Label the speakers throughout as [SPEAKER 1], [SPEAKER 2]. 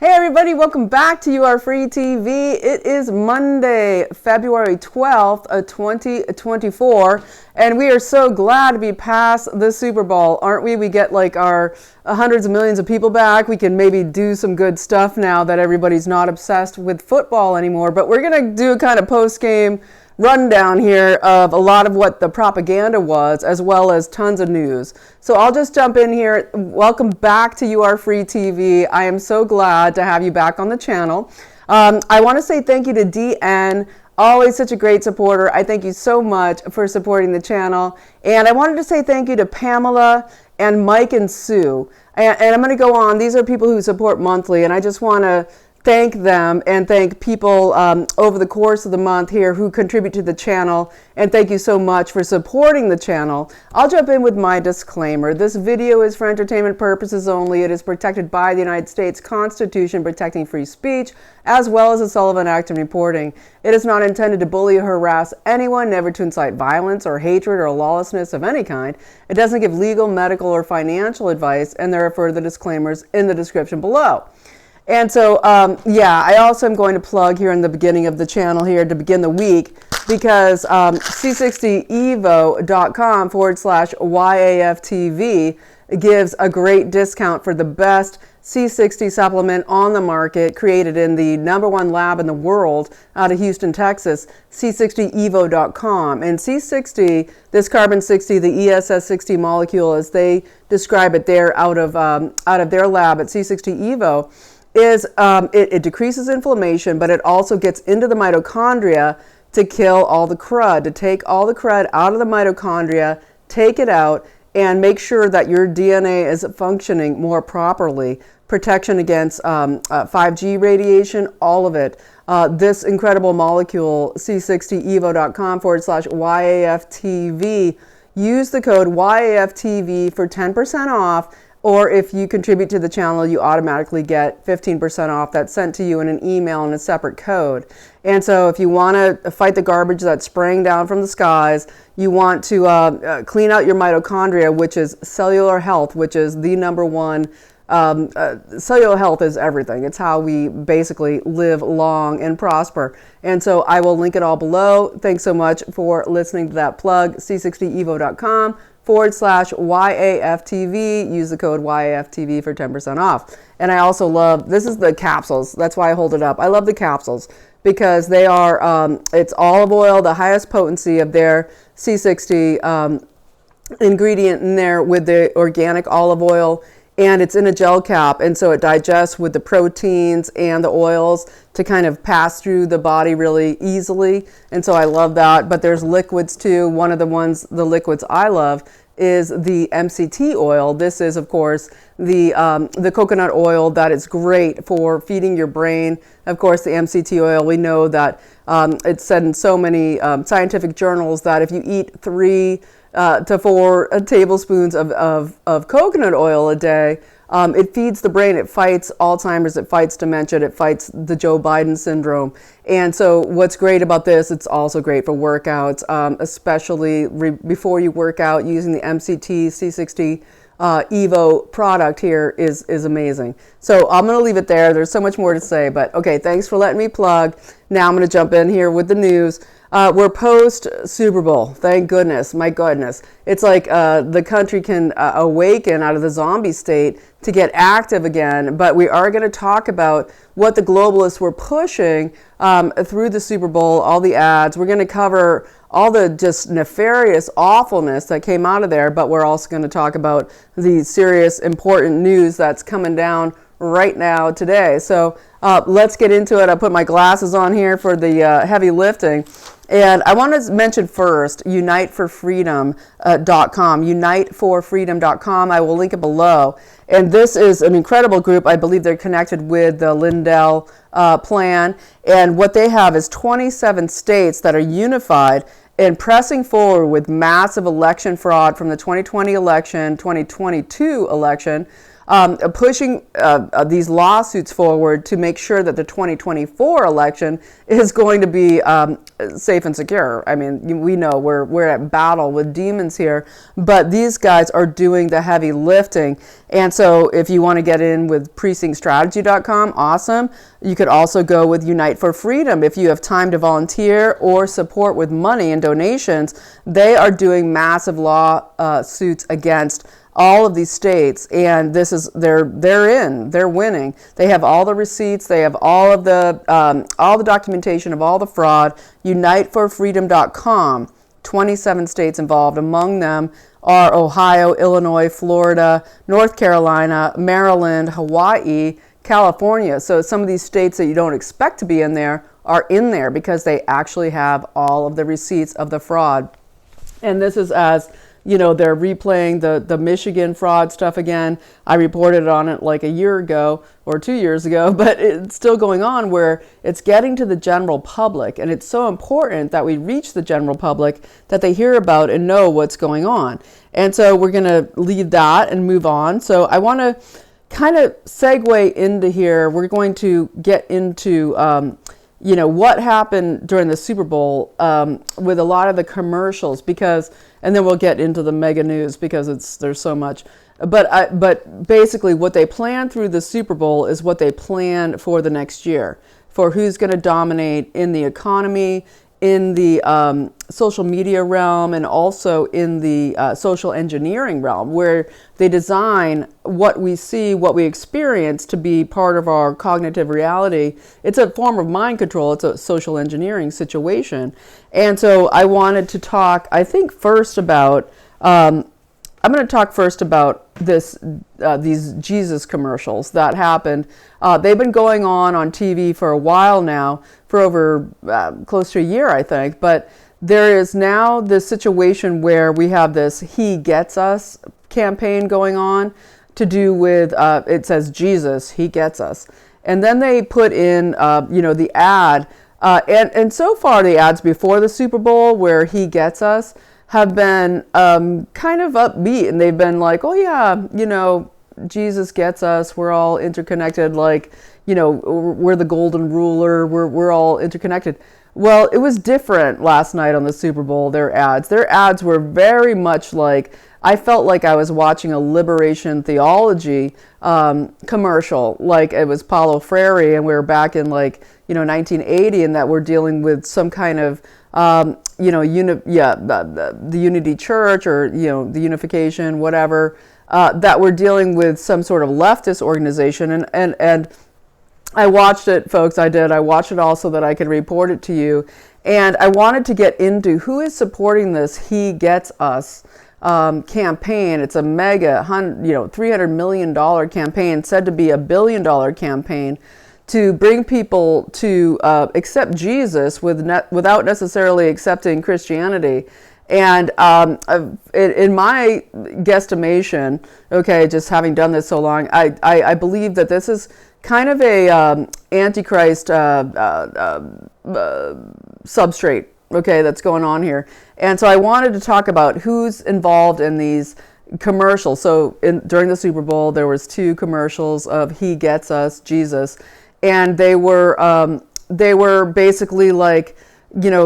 [SPEAKER 1] Hey everybody, welcome back to YAFTV TV. It is Monday, February 12th, 2024, and we are so glad to be past the Super Bowl, aren't we? We get like our hundreds of millions of people back. We can maybe do some good stuff now that everybody's not obsessed with football anymore, but we're going to do a kind of post-game rundown here of a lot of what the propaganda was, as well as tons of news. So I'll just jump in here. Welcome back to YAFTV TV. I am so glad to have you back on the channel. I want to say thank you to DN, always such a great supporter. I thank you so much for supporting the channel. And I wanted to say thank you to Pamela and Mike and Sue. And I'm going to go on. These are people who support monthly, and I just want to thank them and thank people over the course of the month here who contribute to the channel, and thank you so much for supporting the channel. I'll jump in with my disclaimer. This video is for entertainment purposes only. It is protected by the United States Constitution protecting free speech, as well as the Sullivan Act of reporting. It is not intended to bully or harass anyone, never to incite violence or hatred or lawlessness of any kind. It doesn't give legal, medical, or financial advice, and there are further disclaimers in the description below. And so, I also am going to plug here in the beginning of the channel here to begin the week, because c60evo.com/YAFTV gives a great discount for the best C60 supplement on the market, created in the #1 lab in the world out of Houston, Texas, c60evo.com. And C60, this carbon 60, the ESS60 molecule, as they describe it there out of their lab at C60evo, is it decreases inflammation, but it also gets into the mitochondria to kill all the crud, to take all the crud out of the mitochondria, take it out, and make sure that your DNA is functioning more properly. Protection against 5G radiation, all of it. This incredible molecule, c60evo.com/YAFTV. Use the code YAFTV for 10% off. Or if you contribute to the channel, you automatically get 15% off. That's sent to you in an email in a separate code. And so if you want to fight the garbage that's spraying down from the skies, you want to clean out your mitochondria, which is cellular health, which is the #1. Cellular health is everything. It's how we basically live long and prosper. And so I will link it all below. Thanks so much for listening to that plug. c60evo.com/YAFTV. Use the code YAFTV for 10% off. And I also love, this is the capsules. That's why I hold it up. I love the capsules because they are, it's olive oil, the highest potency of their C60 ingredient in there with the organic olive oil. And it's in a gel cap, and so it digests with the proteins and the oils to kind of pass through the body really easily. And so I love that. But there's liquids too. One of the liquids I love is the MCT oil. This is, of course, the coconut oil that is great for feeding your brain. Of course, the MCT oil, we know that it's said in so many scientific journals that if you eat 3 to 4 tablespoons of coconut oil a day, it feeds the brain. It fights Alzheimer's, it fights dementia, it fights the Joe Biden syndrome. And so what's great about this, it's also great for workouts, especially before you work out, using the MCT C60 Evo product here is amazing. So I'm going to leave it there. There's so much more to say, but okay, thanks for letting me plug. Now I'm going to jump in here with the news. We're post Super Bowl. Thank goodness. My goodness. It's like the country can awaken out of the zombie state to get active again. But we are going to talk about what the globalists were pushing through the Super Bowl, all the ads. We're going to cover all the just nefarious awfulness that came out of there. But we're also going to talk about the serious, important news that's coming down right now today. So let's get into it. I put my glasses on here for the heavy lifting. And I want to mention first, uniteforfreedom.com, uniteforfreedom.com. I will link it below. And this is an incredible group. I believe they're connected with the Lindell plan. And what they have is 27 states that are unified and pressing forward with massive election fraud from the 2020 election, 2022 election, pushing these lawsuits forward to make sure that the 2024 election is going to be safe and secure. I mean, we know we're at battle with demons here, but these guys are doing the heavy lifting. And so if you want to get in with precinctstrategy.com, awesome. You could also go with Unite for Freedom. If you have time to volunteer or support with money and donations, they are doing massive lawsuits against all of these states, and this is they're winning. They have all the receipts, they have all the documentation of all the fraud. UniteForFreedom.com. 27 states involved. Among them are Ohio, Illinois, Florida, North Carolina, Maryland, Hawaii, California. So some of these states that you don't expect to be in there are in there because they actually have all of the receipts of the fraud. And this is as they're replaying the Michigan fraud stuff again. I reported on it like a year ago or 2 years ago, but it's still going on where it's getting to the general public. And it's so important that we reach the general public that they hear about and know what's going on. And so we're going to leave that and move on. So I want to kind of segue into here. We're going to get into what happened during the Super Bowl with a lot of the commercials, and then we'll get into the mega news because there's so much. But basically what they plan through the Super Bowl is what they plan for the next year, for who's going to dominate in the economy, in the social media realm, and also in the social engineering realm, where they design what we see, what we experience to be part of our cognitive reality. It's a form of mind control. It's a social engineering situation. And so I wanted to talk, I think, first about, I'm going to talk first about these Jesus commercials that happened. They've been going on TV for a while now, for over close to a year, I think. But there is now this situation where we have this He Gets Us campaign going on to do with, it says Jesus, He Gets Us. And then they put in, the ad. And so far, the ads before the Super Bowl where He Gets Us have been kind of upbeat, and they've been like, oh yeah, Jesus gets us, we're all interconnected, we're the golden ruler, we're all interconnected. Well, it was different last night on the Super Bowl, their ads were very much like, I felt like I was watching a liberation theology commercial, like it was Paulo Freire, and we were back in 1980, and that we're dealing with some kind of the Unity Church, or the unification, whatever, that we're dealing with some sort of leftist organization. And I watched it, folks. I watched it all so that I could report it to you. And I wanted to get into who is supporting this He Gets Us campaign. It's a mega $300 million campaign, said to be $1 billion campaign, to bring people to accept Jesus without necessarily accepting Christianity. And in my guesstimation, just having done this so long, I believe that this is kind of a AntiChrist substrate, that's going on here. And so I wanted to talk about who's involved in these commercials. So during the Super Bowl, there was 2 commercials of He Gets Us, Jesus. And they were basically like,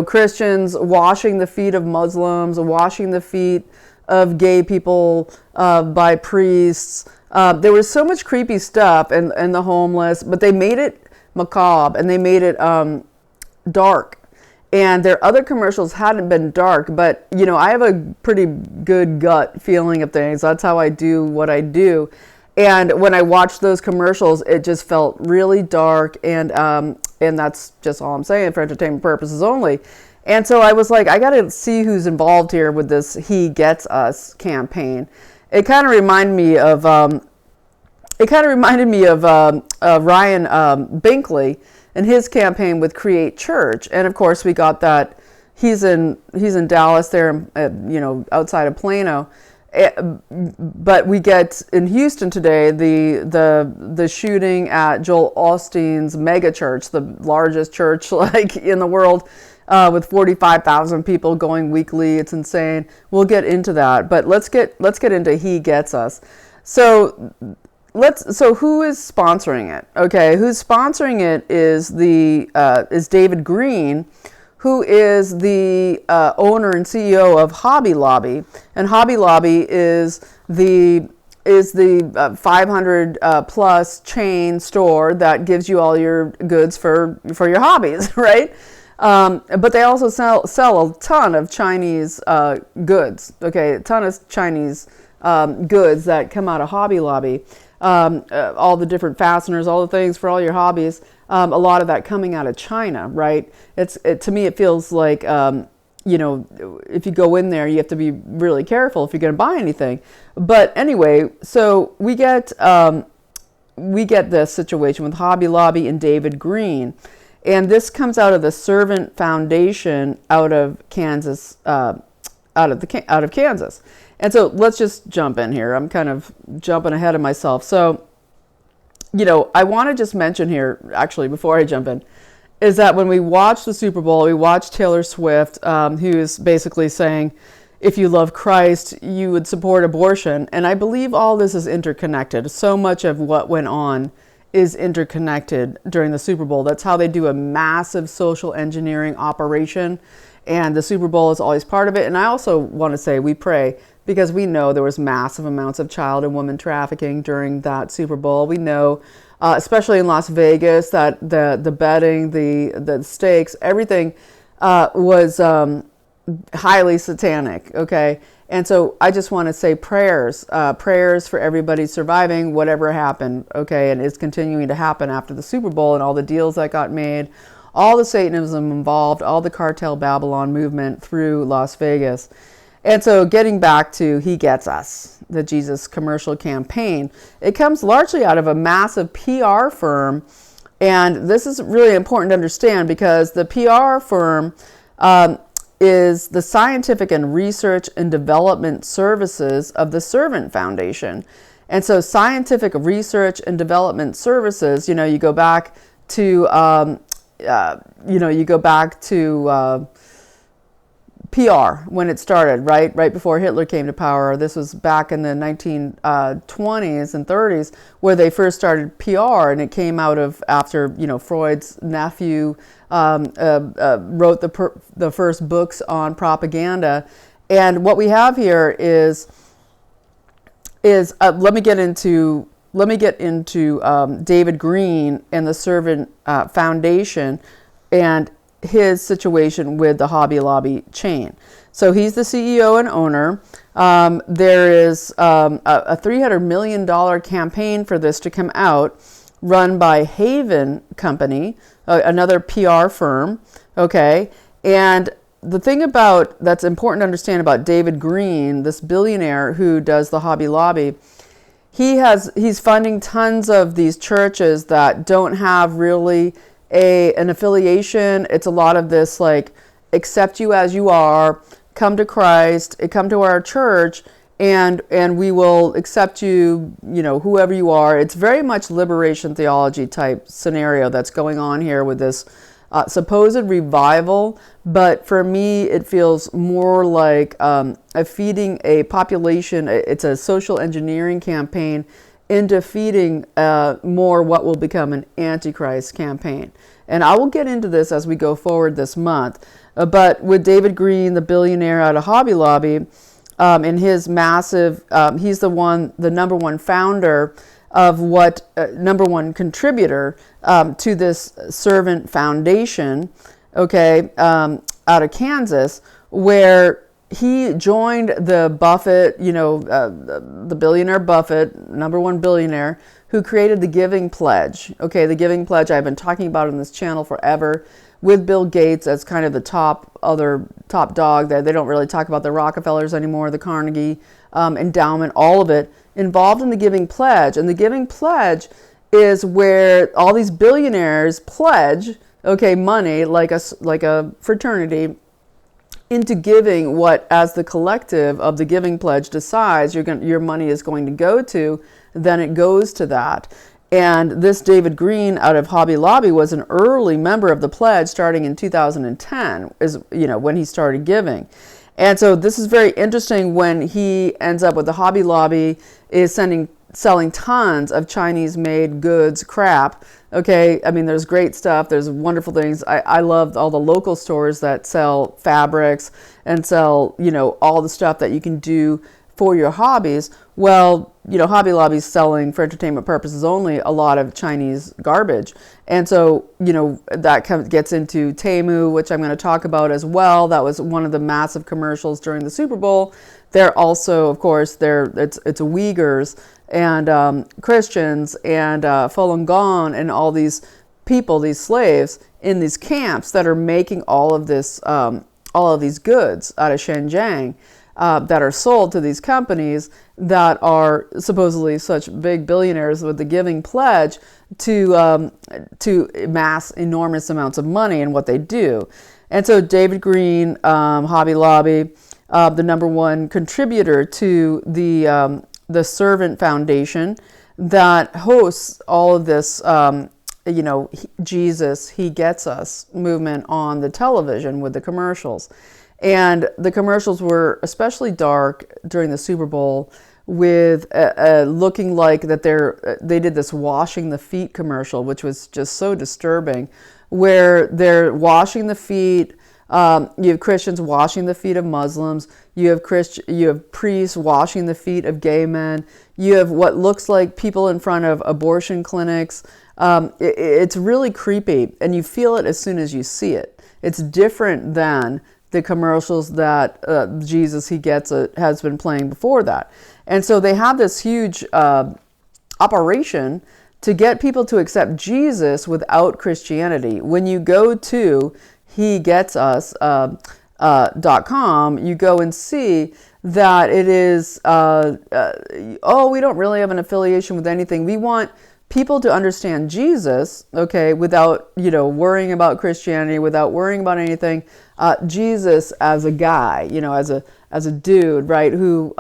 [SPEAKER 1] Christians washing the feet of Muslims, washing the feet of gay people by priests. There was so much creepy stuff, and the homeless, but they made it macabre, and they made it dark. And their other commercials hadn't been dark, but I have a pretty good gut feeling of things. That's how I do what I do. And when I watched those commercials, it just felt really dark, and that's just all I'm saying, for entertainment purposes only. And so I was like, I got to see who's involved here with this He Gets Us campaign. It kind of reminded me of Ryan Binkley and his campaign with Create Church. And of course, we got that he's in Dallas there, outside of Plano. But we get in Houston today the shooting at Joel Osteen's mega church, the largest church in the world, with 45,000 people going weekly. It's insane. We'll get into that, but let's get into He Gets Us. So so who is sponsoring it? Okay, who's sponsoring it is is David Green, who is the owner and CEO of Hobby Lobby, and Hobby Lobby is the 500 plus chain store that gives you all your goods for your hobbies, right? But they also sell a ton of Chinese goods. Okay, a ton of Chinese goods that come out of Hobby Lobby. All the different fasteners, all the things for all your hobbies. A lot of that coming out of China, right? To me, it feels like, if you go in there, you have to be really careful if you're going to buy anything. But anyway, so we get this situation with Hobby Lobby and David Green. And this comes out of the Servant Foundation out of Kansas, out of Kansas. And so let's just jump in here. I'm kind of jumping ahead of myself. So, I want to just mention here, actually, before I jump in, is that when we watch the Super Bowl, we watch Taylor Swift, who's basically saying, if you love Christ, you would support abortion. And I believe all this is interconnected. So much of what went on is interconnected during the Super Bowl. That's how they do a massive social engineering operation. And the Super Bowl is always part of it. And I also want to say we pray because we know there was massive amounts of child and woman trafficking during that Super Bowl. We know, especially in Las Vegas, that the betting, the stakes, everything was highly satanic, okay? And so I just want to say prayers for everybody surviving whatever happened, okay? And is continuing to happen after the Super Bowl and all the deals that got made, all the Satanism involved, all the Cartel Babylon movement through Las Vegas. And so getting back to He Gets Us, the Jesus commercial campaign, it comes largely out of a massive PR firm. And this is really important to understand because the PR firm is the Scientific and Research and Development Services of the Servant Foundation. And so Scientific Research and Development Services, you go back to, PR when it started, right before Hitler came to power. This was back in the 1920s and 30s where they first started PR, and it came out of after Freud's nephew wrote the first books on propaganda. And what we have here is let me get into David Green and the Servant Foundation and his situation with the Hobby Lobby chain. So he's the CEO and owner. There is a $300 million campaign for this to come out, run by Haven Company, another PR firm. Okay, and the thing that's important to understand about David Green, this billionaire who does the Hobby Lobby, he's funding tons of these churches that don't have really an affiliation. It's a lot of this like, accept you as you are, come to Christ, come to our church, and we will accept you, whoever you are. It's very much liberation theology type scenario that's going on here with this supposed revival. But for me, it feels more like feeding a population. It's a social engineering campaign into feeding more what will become an Antichrist campaign. And I will get into this as we go forward this month. But with David Green, the billionaire out of Hobby Lobby, in his massive, he's the number one founder of number one contributor to this Servant Foundation, okay, out of Kansas, where he joined the Buffett, the billionaire Buffett, number one billionaire, who created the Giving Pledge. Okay, the Giving Pledge I've been talking about on this channel forever, with Bill Gates as kind of the top dog. They don't really talk about the Rockefellers anymore, the Carnegie endowment, all of it involved in the Giving Pledge. And the Giving Pledge is where all these billionaires pledge, okay, money like a fraternity, into giving what, as the collective of the Giving Pledge decides your money is going to go to, then it goes to that. And this David Green out of Hobby Lobby was an early member of the pledge starting in 2010, when he started giving. And so this is very interesting when he ends up with the Hobby Lobby is sending selling tons of Chinese-made goods, crap. Okay, I mean, there's great stuff. There's wonderful things. I love all the local stores that sell fabrics and sell, all the stuff that you can do for your hobbies. Well, Hobby Lobby's selling for entertainment purposes only a lot of Chinese garbage. And so, that gets into Temu, which I'm going to talk about as well. That was one of the massive commercials during the Super Bowl. They're also, of course, it's Uyghurs and Christians and Falun Gong and all these people, these slaves in these camps that are making all of these goods out of Xinjiang that are sold to these companies that are supposedly such big billionaires with the giving pledge to amass enormous amounts of money in what they do. And so David Green, Hobby Lobby, the number one contributor to the Servant Foundation that hosts all of this, Jesus, He Gets Us movement on the television with the commercials. And the commercials were especially dark during the Super Bowl with looking like that they did this washing the feet commercial, which was just so disturbing, where they're washing the feet. You have Christians washing the feet of Muslims. You have priests washing the feet of gay men. You have what looks like people in front of abortion clinics. It's really creepy, and you feel it as soon as you see it. It's different than the commercials that Jesus He Gets It has been playing before that. And so they have this huge operation to get people to accept Jesus without Christianity. When you go to HeGetsUs.com, you go and see that it is, we don't really have an affiliation with anything. We want people to understand Jesus, okay, without, worrying about Christianity, without worrying about anything. Jesus as a guy, as a dude, right, who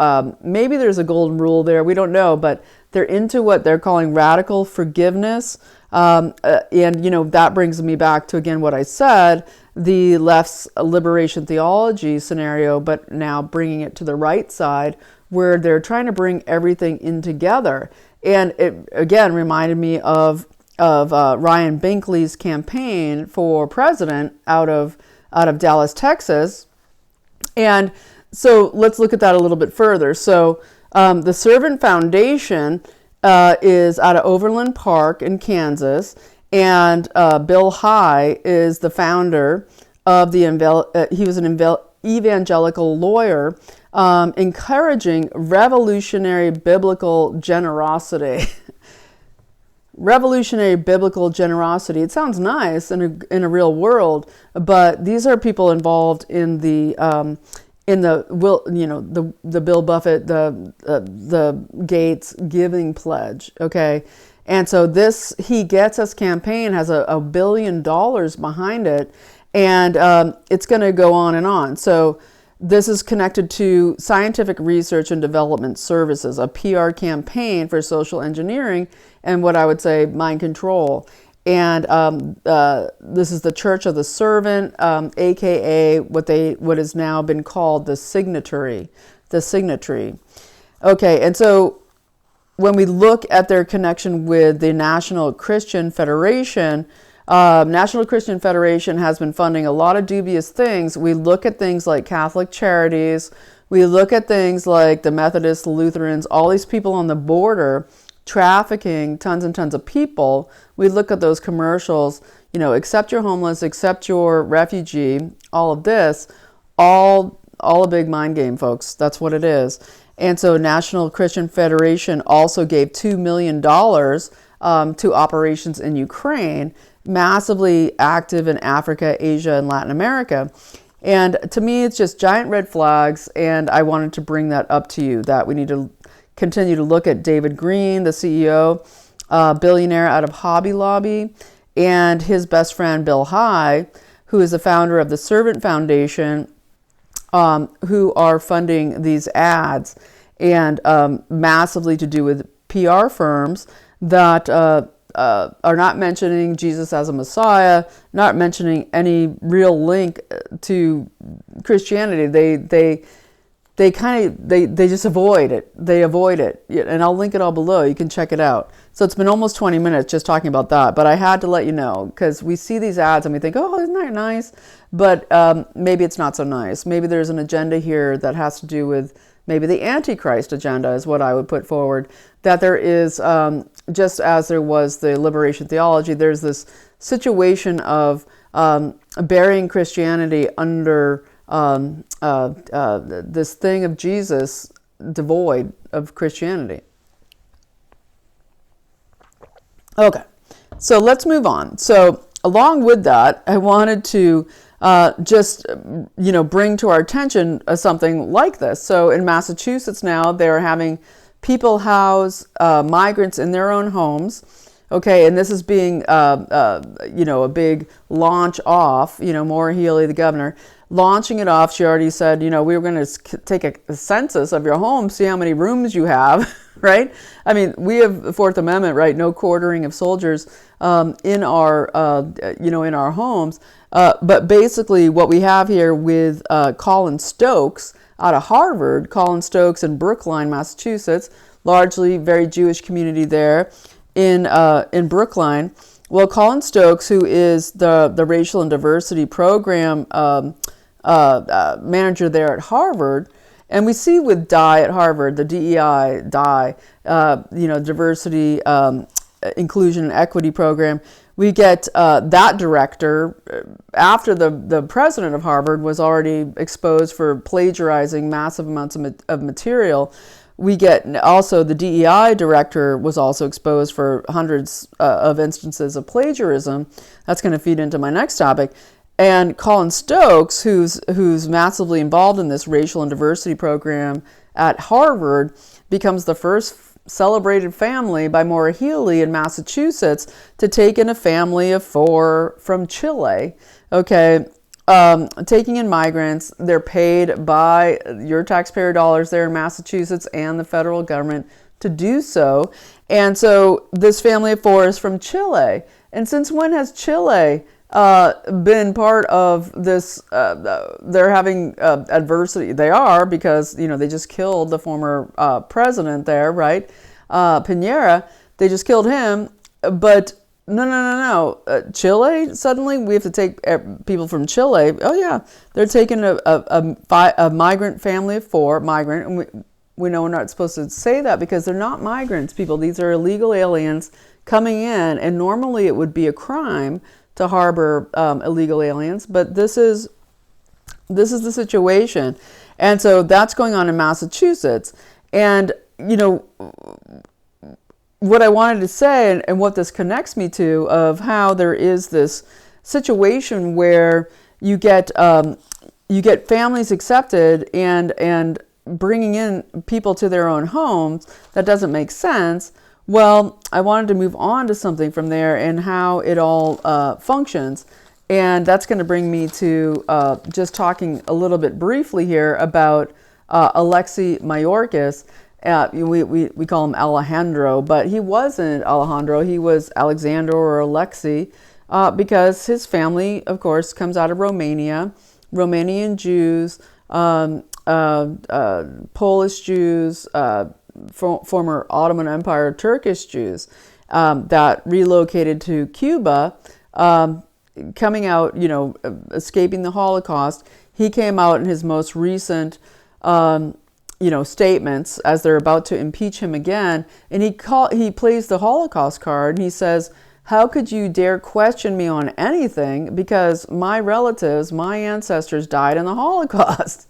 [SPEAKER 1] maybe there's a golden rule there, we don't know, but they're into what they're calling radical forgiveness. And, that brings me back to, again, what I said, the left's liberation theology scenario, but now bringing it to the right side, where they're trying to bring everything in together. And it, again, reminded me of Ryan Binkley's campaign for president out of Dallas, Texas. And so let's look at that a little bit further. So the Servant Foundation is out of Overland Park in Kansas, and Bill High is the founder of he was an evangelical lawyer encouraging revolutionary biblical generosity. Revolutionary biblical generosity. It sounds nice in a real world, but these are people involved in the Bill Buffett, the Gates giving pledge. Okay, and so this He Gets Us campaign has $1 billion behind it, and it's going to go on and on. So this is connected to Scientific Research and Development Services, a PR campaign for social engineering and what I would say mind control. And this is the Church of the Servant, aka what has now been called the Signatory. Okay, and so when we look at their connection with the National Christian Federation, National Christian Federation has been funding a lot of dubious things. We look at things like Catholic Charities. We look at things like the Methodists, the Lutherans, all these people on the border trafficking tons and tons of people. We look at those commercials, accept your homeless, accept your refugee, all of this, all a big mind game, folks. That's what it is. And so National Christian Federation also gave $2 million to operations in Ukraine, massively active in Africa, Asia, and Latin America. And to me, it's just giant red flags, and I wanted to bring that up to you, that we need to continue to look at David Green, the CEO, billionaire out of Hobby Lobby, and his best friend, Bill High, who is the founder of the Servant Foundation, who are funding these ads, and massively to do with PR firms that are not mentioning Jesus as a Messiah, not mentioning any real link to Christianity. they just avoid it. They avoid it. And I'll link it all below. You can check it out. So it's been almost 20 minutes just talking about that. But I had to let you know, because we see these ads and we think, oh, isn't that nice? But maybe it's not so nice. Maybe there's an agenda here that has to do with maybe the AntiChrist agenda is what I would put forward. That there is, just as there was the liberation theology, there's this situation of burying Christianity under this thing of Jesus devoid of Christianity. Okay, so let's move on. So along with that, I wanted to just, bring to our attention something like this. So in Massachusetts now, they're having people house migrants in their own homes. Okay, and this is being, a big launch off. Maura Healey, the governor, launching it off. She already said, we were going to take a census of your home, see how many rooms you have, right? I mean, we have the Fourth Amendment, right? No quartering of soldiers in our homes. But basically, what we have here with Colin Stokes out of Harvard, Colin Stokes in Brookline, Massachusetts, largely very Jewish community there in Brookline. Well, Colin Stokes, who is the racial and diversity program manager there at Harvard, and we see with DEI at Harvard, the DEI, diversity, inclusion, and equity program, we get that director, after the president of Harvard was already exposed for plagiarizing massive amounts of material. We get also the DEI director was also exposed for hundreds of instances of plagiarism. That's going to feed into my next topic. And Colin Stokes, who's massively involved in this racial and diversity program at Harvard, becomes the first celebrated family by Maura Healey in Massachusetts to take in a family of 4 from Chile. Okay, taking in migrants. They're paid by your taxpayer dollars there in Massachusetts and the federal government to do so. And so this family of 4 is from Chile. And since when has Chile been part of this? They're having adversity. They are, because they just killed the former president there, right? Piñera. They just killed him. But no. Chile, suddenly we have to take people from Chile. Oh yeah, they're taking a migrant family of 4, migrant, and we know we're not supposed to say that because they're not migrants, people. These are illegal aliens coming in, and normally it would be a crime to harbor illegal aliens, but this is the situation. And so that's going on in Massachusetts. And what I wanted to say, and what this connects me to, of how there is this situation where you get families accepted and bringing in people to their own homes, that doesn't make sense. Well, I wanted to move on to something from there and how it all functions. And that's going to bring me to just talking a little bit briefly here about Alexei Mayorkas. We call him Alejandro, but he wasn't Alejandro. He was Alexander or Alexei because his family, of course, comes out of Romania, Romanian Jews, Polish Jews, former Ottoman Empire Turkish Jews that relocated to Cuba, coming out, escaping the Holocaust. He came out in his most recent, statements as they're about to impeach him again, and he plays the Holocaust card, and he says, "How could you dare question me on anything? Because my relatives, my ancestors died in the Holocaust."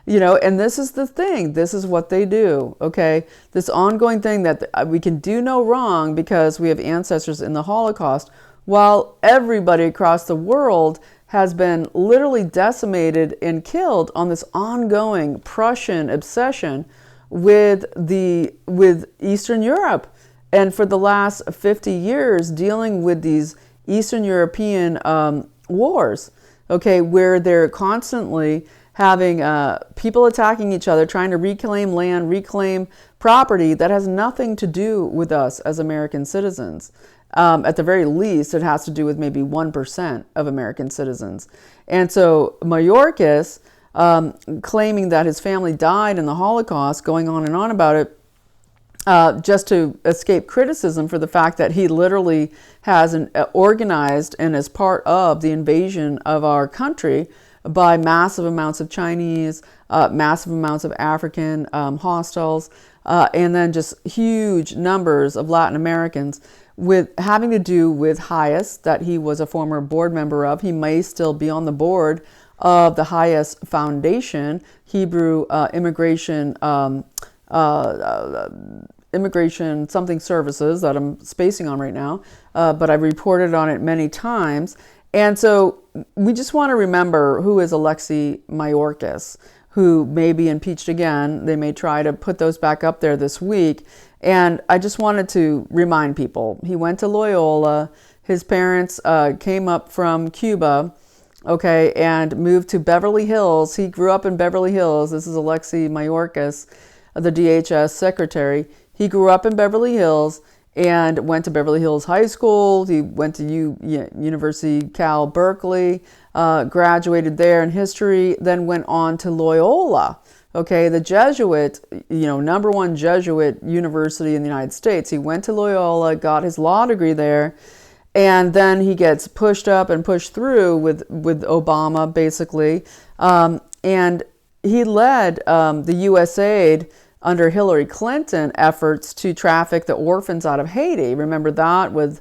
[SPEAKER 1] And this is the thing. This is what they do, okay? This ongoing thing that we can do no wrong because we have ancestors in the Holocaust, while everybody across the world has been literally decimated and killed on this ongoing Prussian obsession with Eastern Europe. And for the last 50 years, dealing with these Eastern European wars, okay, where they're constantly having people attacking each other, trying to reclaim land, reclaim property that has nothing to do with us as American citizens. At the very least, it has to do with maybe 1% of American citizens. And so Mayorkas claiming that his family died in the Holocaust, going on and on about it, just to escape criticism for the fact that he literally has organized and is part of the invasion of our country by massive amounts of Chinese, massive amounts of African hostiles, and then just huge numbers of Latin Americans, with having to do with HeGetsYou, that he was a former board member of. He may still be on the board of the HeGetsYou Foundation, Hebrew Immigration Immigration something services that I'm spacing on right now, but I've reported on it many times. And so we just want to remember who is Alexei Mayorkas, who may be impeached again. They may try to put those back up there this week. And I just wanted to remind people, he went to Loyola. His parents came up from Cuba, okay, and moved to Beverly Hills. He grew up in Beverly Hills. This is Alexei Mayorkas, the DHS secretary. He grew up in Beverly Hills and went to Beverly Hills High School. He went to University Cal Berkeley, graduated there in history, then went on to Loyola, okay, the Jesuit, number one Jesuit university in the United States. He went to Loyola, got his law degree there, and then he gets pushed up and pushed through with Obama, basically, and he led the USAID under Hillary Clinton efforts to traffic the orphans out of Haiti. Remember that with,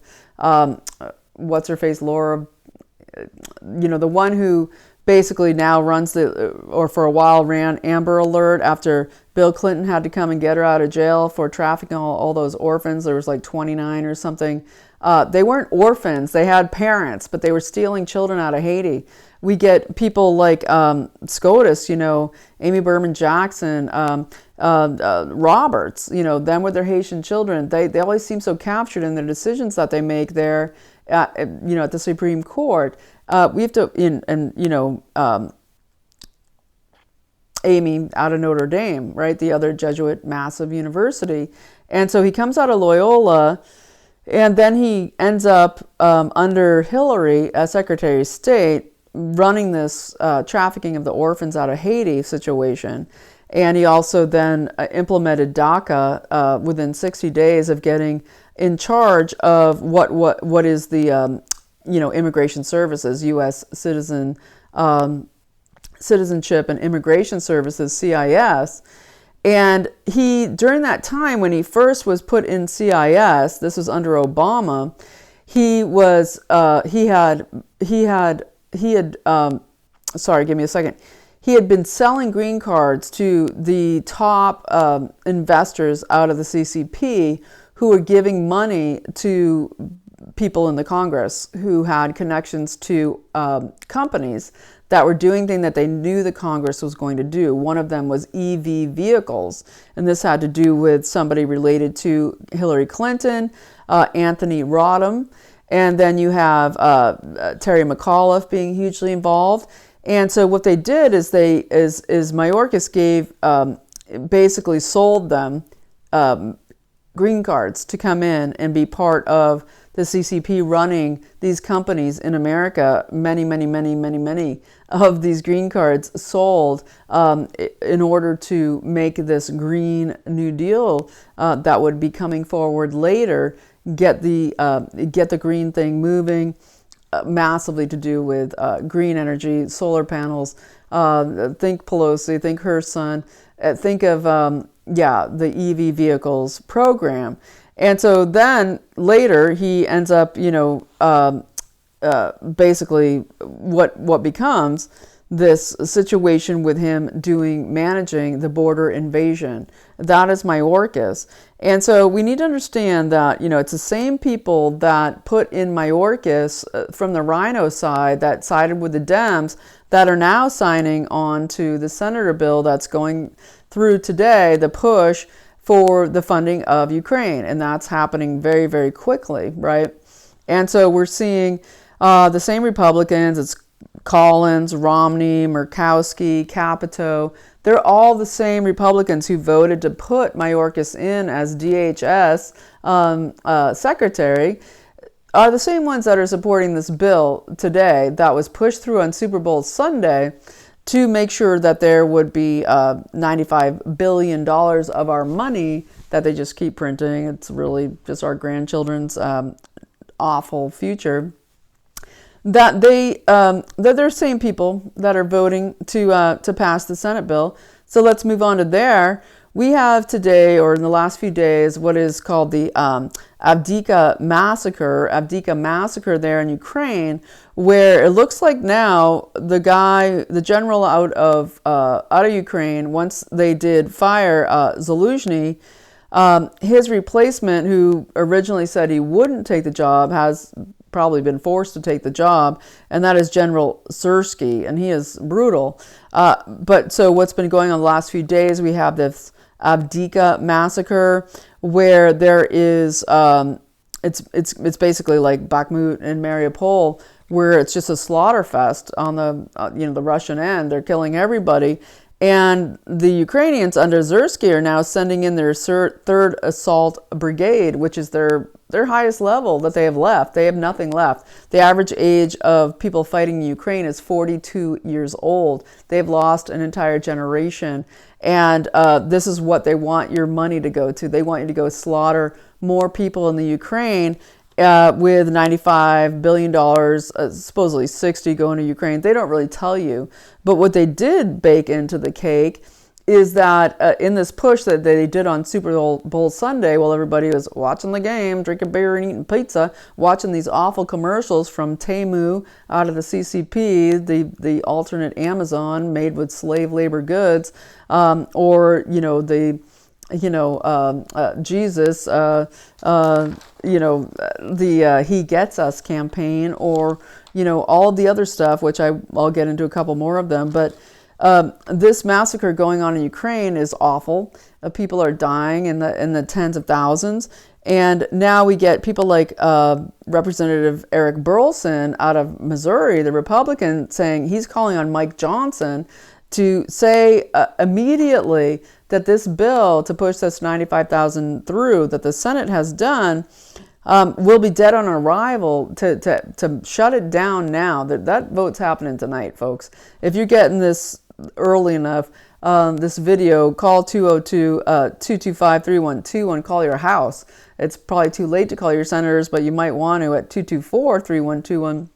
[SPEAKER 1] what's her face, Laura, the one who basically now runs or for a while ran Amber Alert after Bill Clinton had to come and get her out of jail for trafficking all those orphans. There was like 29 or something. They weren't orphans. They had parents, but they were stealing children out of Haiti. We get people like SCOTUS, Amy Berman Jackson, Roberts, them with their Haitian children. They always seem so captured in their decisions that they make there, at the Supreme Court. We have to, Amy out of Notre Dame, right? The other Jesuit massive university. And so he comes out of Loyola, and then he ends up under Hillary as Secretary of State, running this trafficking of the orphans out of Haiti situation. And he also then implemented DACA within 60 days of getting in charge of what is the immigration services, U.S. Citizenship and Immigration Services, CIS. And he, during that time when he first was put in CIS, this was under Obama, he had been selling green cards to the top investors out of the CCP who were giving money to people in the Congress who had connections to companies that were doing things that they knew the Congress was going to do. One of them was EV vehicles, and this had to do with somebody related to Hillary Clinton, Anthony Rodham, and then you have Terry McAuliffe being hugely involved. And so what they did is Mayorkas gave, basically sold them green cards to come in and be part of the CCP running these companies in America. Many of these green cards sold in order to make this Green New Deal that would be coming forward later, get the green thing moving, massively to do with green energy, solar panels. Think Pelosi, think her son, think of the EV vehicles program. And so then later he ends up, basically what becomes this situation with him managing the border invasion. That is Mayorkas. And so we need to understand that, it's the same people that put in Mayorkas from the Rhino side that sided with the Dems that are now signing on to the Senator bill that's going through today, the push for the funding of Ukraine. And that's happening very, very quickly, right? And so we're seeing the same Republicans. It's Collins, Romney, Murkowski, Capito. They're all the same Republicans who voted to put Mayorkas in as DHS secretary, are the same ones that are supporting this bill today that was pushed through on Super Bowl Sunday to make sure that there would be $95 billion of our money that they just keep printing. It's really just our grandchildren's awful future. That they're the same people that are voting to pass the Senate bill. So let's move on to there. We have today, or in the last few days, what is called the Avdiivka massacre there in Ukraine, where it looks like now the general out of Ukraine, once they did fire Zaluzhny, his replacement, who originally said he wouldn't take the job, has probably been forced to take the job, and that is General Syrskyi, and he is brutal. But so what's been going on the last few days, we have this Avdiivka massacre, where there is it's basically like Bakhmut and Mariupol, where it's just a slaughter fest on the the Russian end. They're killing everybody. And the Ukrainians under Syrskyi are now sending in their third assault brigade, which is their highest level that they have left. They have nothing left. The average age of people fighting in Ukraine is 42 years old. They've lost an entire generation. And this is what they want your money to go to. They want you to go slaughter more people in the Ukraine with $95 billion, supposedly 60 going to Ukraine. They don't really tell you. But what they did bake into the cake is that in this push that they did on Super Bowl Sunday, while everybody was watching the game, drinking beer and eating pizza, watching these awful commercials from TEMU out of the CCP, the alternate Amazon made with slave labor goods, or Jesus, the He Gets Us campaign, or, all of the other stuff, which I'll get into a couple more of them. But this massacre going on in Ukraine is awful. People are dying in the tens of thousands. And now we get people like Representative Eric Burlison out of Missouri, the Republican, saying he's calling on Mike Johnson to say immediately that this bill to push this 95,000 through that the Senate has done will be dead on arrival, to shut it down now. That vote's happening tonight, folks. If you're getting this early enough, this video, call 202-225-3121, call your house. It's probably too late to call your senators, but you might want to at 224-3121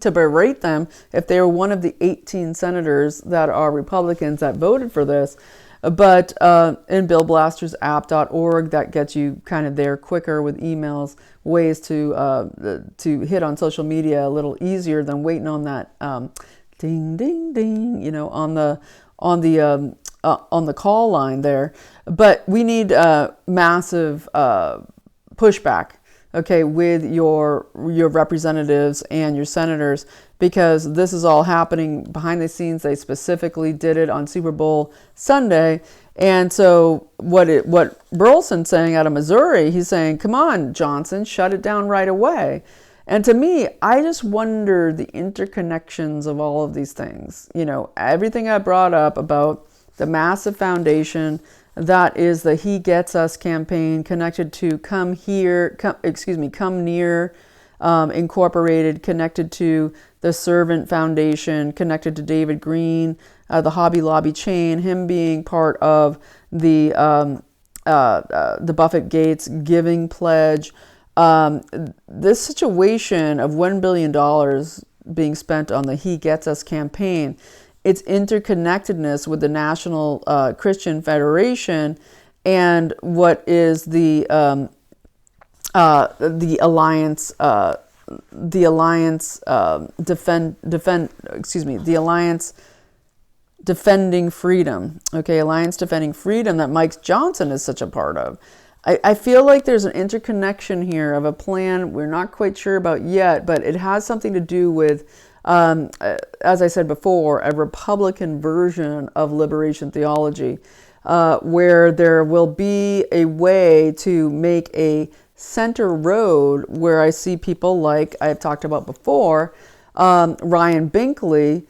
[SPEAKER 1] to berate them if they were one of the 18 senators that are Republicans that voted for this. But in billblastersapp.org, that gets you kind of there quicker with emails, ways to hit on social media a little easier than waiting on that ding ding ding, on the call line there. But we need massive pushback, okay, with your representatives and your senators, because this is all happening behind the scenes. They specifically did it on Super Bowl Sunday. And so what Burleson's saying out of Missouri, he's saying, come on, Johnson, shut it down right away. And to me, I just wonder the interconnections of all of these things. Everything I brought up about the massive foundation that is the He Gets Us campaign, connected to Come Near Incorporated, connected to the Servant Foundation, connected to David Green, the Hobby Lobby chain, him being part of the Buffett Gates Giving Pledge. This situation of $1 billion being spent on the He Gets Us campaign, its interconnectedness with the National Christian Federation, and what is the alliance, the alliance defending freedom. Okay, Alliance Defending Freedom that Mike Johnson is such a part of. I feel like there's an interconnection here of a plan we're not quite sure about yet, but it has something to do with, as I said before, a Republican version of liberation theology, where there will be a way to make a center road where I see people like I've talked about before, Ryan Binkley,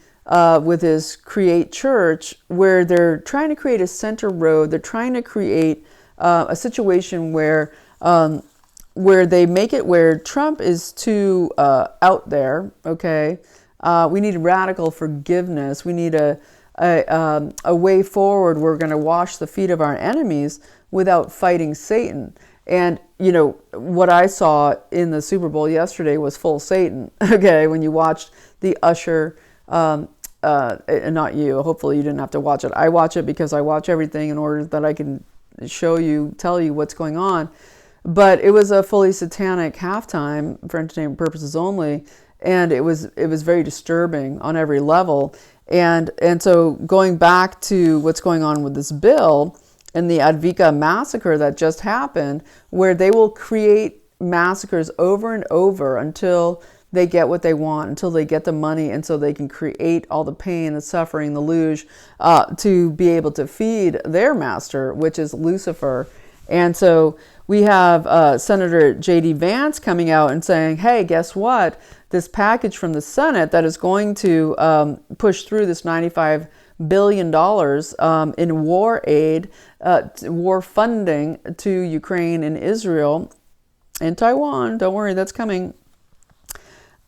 [SPEAKER 1] with his Create Church, where they're trying to create a center road. They're trying to create a situation where they make it where Trump is too out there, okay, We need radical forgiveness. We need a way forward. We're going to wash the feet of our enemies without fighting Satan. And, you know, what I saw in the Super Bowl yesterday was full Satan. Okay, when you watched the usher, and not you, hopefully you didn't have to watch it. I watch it because I watch everything in order that I can show you, tell you what's going on. But it was a fully satanic halftime for entertainment purposes only. And it was very disturbing on every level. And so going back to what's going on with this bill and the Advika massacre that just happened, where they will create massacres over and over until they get what they want, until they get the money, and so they can create all the pain, the suffering, the luge, to be able to feed their master, which is Lucifer. And so we have Senator J.D. Vance coming out and saying, hey, guess what? This package from the Senate that is going to push through this $95 billion in war aid, war funding to Ukraine and Israel and Taiwan. Don't worry, that's coming.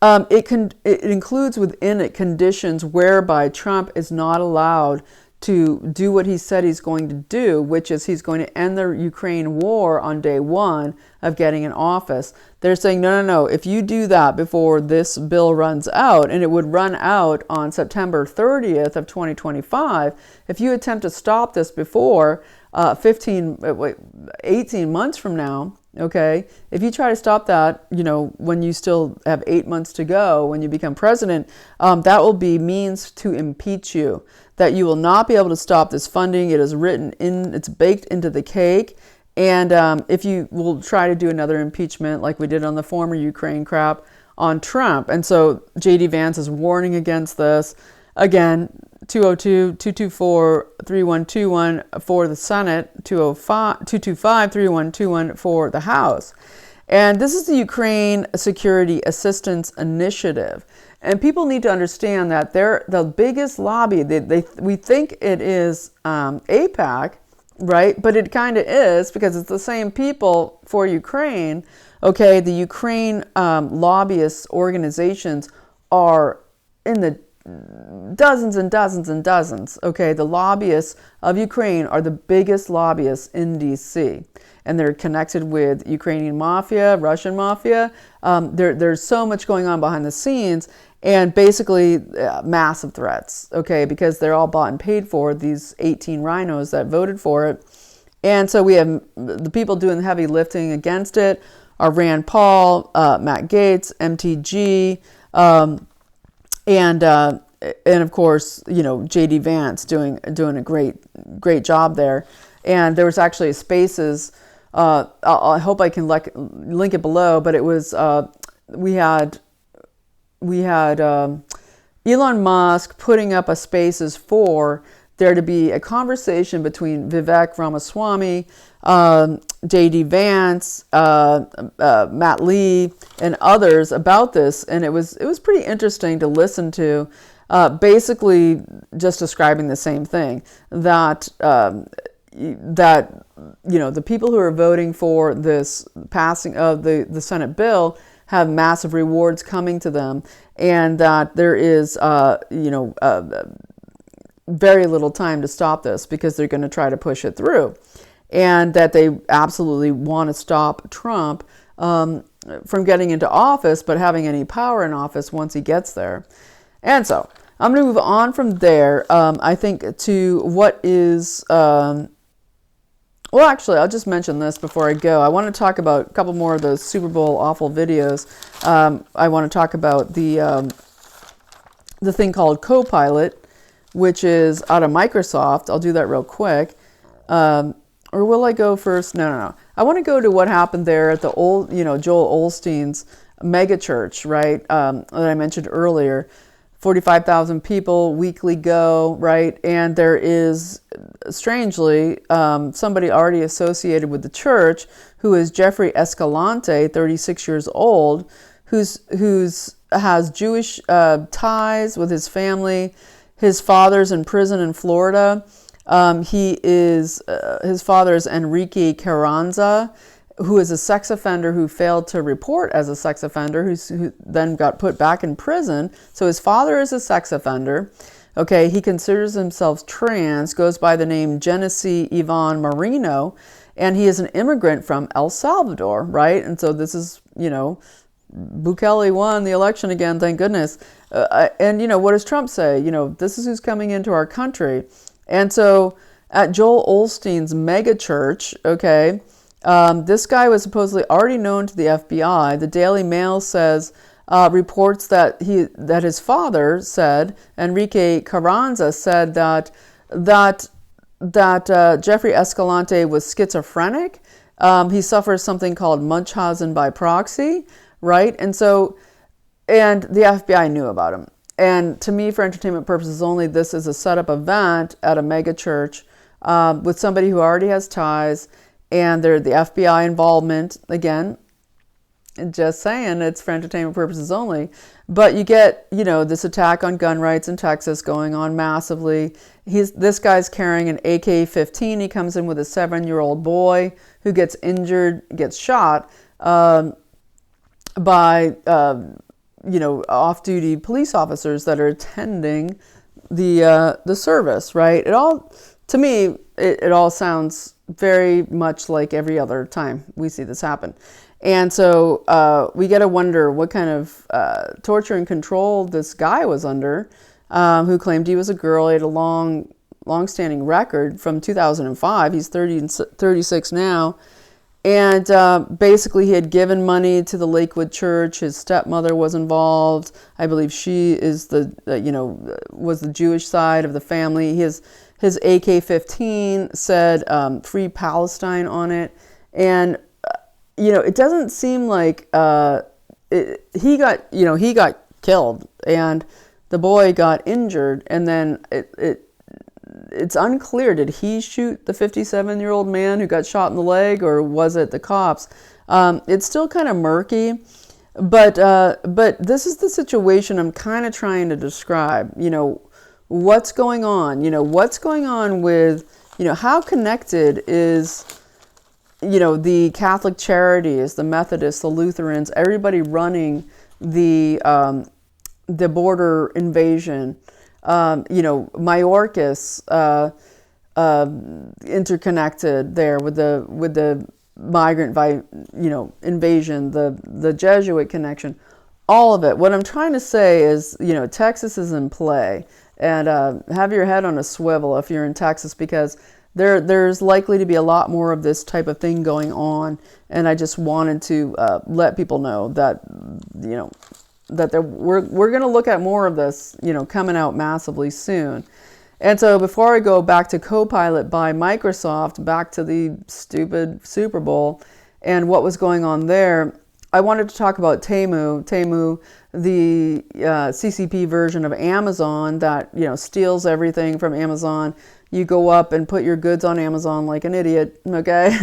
[SPEAKER 1] It includes within it conditions whereby Trump is not allowed to do what he said he's going to do, which is he's going to end the Ukraine war on day one of getting in office. They're saying, no, if you do that before this bill runs out, and it would run out on September 30th of 2025, if you attempt to stop this before 18 months from now, okay, if you try to stop that, you know, when you still have 8 months to go, when you become president, that will be means to impeach you, that you will not be able to stop this funding. It is written in, it's baked into the cake. And if you will try to do another impeachment like we did on the former Ukraine crap on Trump. And so J.D. Vance is warning against this. Again, 202-224-3121 for the Senate, 225-3121 for the House. And this is the Ukraine Security Assistance Initiative. And people need to understand that they're the biggest lobby. We think it is AIPAC, right? But it kind of is, because it's the same people for Ukraine. Okay, the Ukraine lobbyist organizations are in the dozens and dozens and dozens. Okay, the lobbyists of Ukraine are the biggest lobbyists in DC, and they're connected with Ukrainian mafia, Russian mafia. There's so much going on behind the scenes, and basically massive threats. Okay, because they're all bought and paid for, these 18 rhinos that voted for it. And so we have the people doing the heavy lifting against it are Rand Paul, Matt Gaetz, MTG, and of course, you know, J.D. Vance doing a great job there. And there was actually a Spaces. I hope I can link it below. But it was we had Elon Musk putting up a Spaces for there to be a conversation between Vivek Ramaswamy, J.D. Vance, Matt Lee, and others about this, and it was pretty interesting to listen to. Basically, just describing the same thing, that you know, the people who are voting for this passing of the Senate bill have massive rewards coming to them, and that there is very little time to stop this, because they're going to try to push it through, and that they absolutely want to stop Trump from getting into office, but having any power in office once he gets there. And so I'm going to move on from there, I think, to what is... well, actually, I'll just mention this before I go. I want to talk about a couple more of those Super Bowl awful videos. I want to talk about the thing called CoPilot, which is out of Microsoft. I'll do that real quick. Or will I go first? No. I want to go to what happened there at the old, Joel Osteen's mega church, right? That I mentioned earlier. 45,000 people weekly go, right? And there is, strangely, somebody already associated with the church, who is Jeffrey Escalante, 36 years old, who's has Jewish ties with his family. His father's in prison in Florida. His father is Enrique Carranza, who is a sex offender who failed to report as a sex offender, who then got put back in prison. So his father is a sex offender. Okay, he considers himself trans, goes by the name Genesee Yvonne Marino, and he is an immigrant from El Salvador, right? And so this is, Bukele won the election again, thank goodness. And, what does Trump say? This is who's coming into our country. And so at Joel Osteen's mega church, okay, this guy was supposedly already known to the FBI. The Daily Mail says, reports that his father said, Enrique Carranza said that Jeffrey Escalante was schizophrenic. He suffers something called Munchausen by proxy, right? And the FBI knew about him. And to me, for entertainment purposes only, this is a setup event at a mega church with somebody who already has ties, and the FBI involvement, again, just saying, it's for entertainment purposes only. But you get, this attack on gun rights in Texas going on massively. This guy's carrying an AK-15. He comes in with a 7-year-old boy who gets injured, gets shot by, off-duty police officers that are attending the service, right? To me, it all sounds very much like every other time we see this happen. And so we got to wonder what kind of torture and control this guy was under, who claimed he was a girl. He had a long-standing record from 2005. He's 36 now. And basically he had given money to the Lakewood Church. His stepmother was involved. I believe she is was the Jewish side of the family. His AK-15 said Free Palestine on it. And it doesn't seem like he got killed and the boy got injured, and then it's unclear, did he shoot the 57-year-old man who got shot in the leg, or was it the cops? It's still kind of murky, but this is the situation I'm kind of trying to describe. What's going on? What's going on with, how connected is the Catholic Charities, the Methodists, the Lutherans, everybody running the border invasion, Mayorkas, interconnected there with the migrant invasion, the Jesuit connection, all of it. What I'm trying to say is, Texas is in play, and have your head on a swivel if you're in Texas, because there's likely to be a lot more of this type of thing going on, and I just wanted to let people know that we're going to look at more of this coming out massively soon. And so before I go back to CoPilot by Microsoft, back to the stupid Super Bowl and what was going on there, I wanted to talk about TEMU, the CCP version of Amazon that steals everything from Amazon. You go up and put your goods on Amazon like an idiot, okay?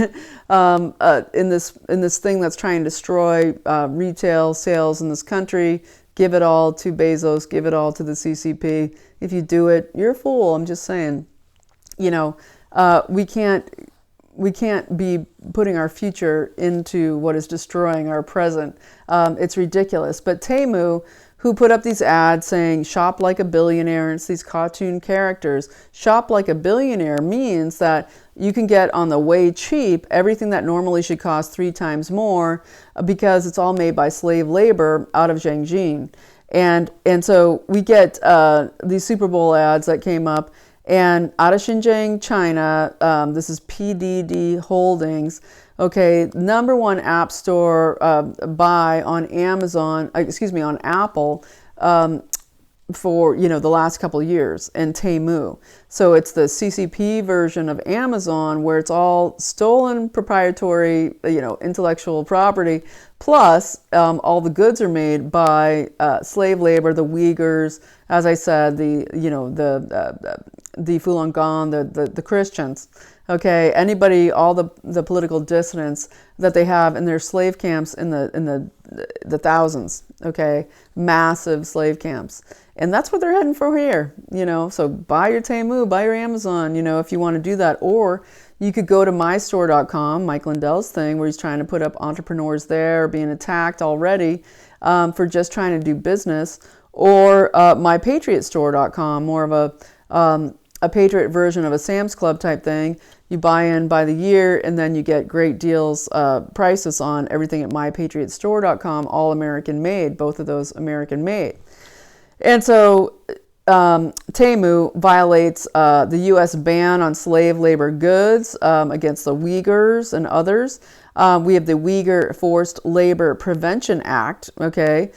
[SPEAKER 1] In this thing that's trying to destroy retail sales in this country, give it all to Bezos, give it all to the CCP. If you do it, you're a fool. I'm just saying. We can't be putting our future into what is destroying our present. It's ridiculous. But TEMU, who put up these ads saying shop like a billionaire, and it's these cartoon characters. Shop like a billionaire means that you can get on the way cheap everything that normally should cost 3 times more because it's all made by slave labor out of Zhengzhou. And so we get these Super Bowl ads that came up, and out of Xinjiang, China, this is PDD Holdings. Okay, number 1 app store buy on on Apple for the last couple of years, and TEMU. So it's the CCP version of Amazon, where it's all stolen proprietary intellectual property, plus all the goods are made by slave labor, the Uyghurs, as I said, the the Falun Gong, the Christians, okay, anybody, all the political dissidents that they have in their slave camps in the thousands, okay, massive slave camps. And that's what they're heading for here, so buy your Temu, buy your Amazon, if you want to do that. Or you could go to mystore.com, Mike Lindell's thing, where he's trying to put up entrepreneurs there being attacked already for just trying to do business. Or mypatriotstore.com, more of a Patriot version of a Sam's Club type thing. You buy in by the year, and then you get great deals, prices on everything at mypatriotstore.com, all American made, both of those American made. And so Temu violates the U.S. ban on slave labor goods against the Uyghurs and others. We have the Uyghur Forced Labor Prevention Act, okay?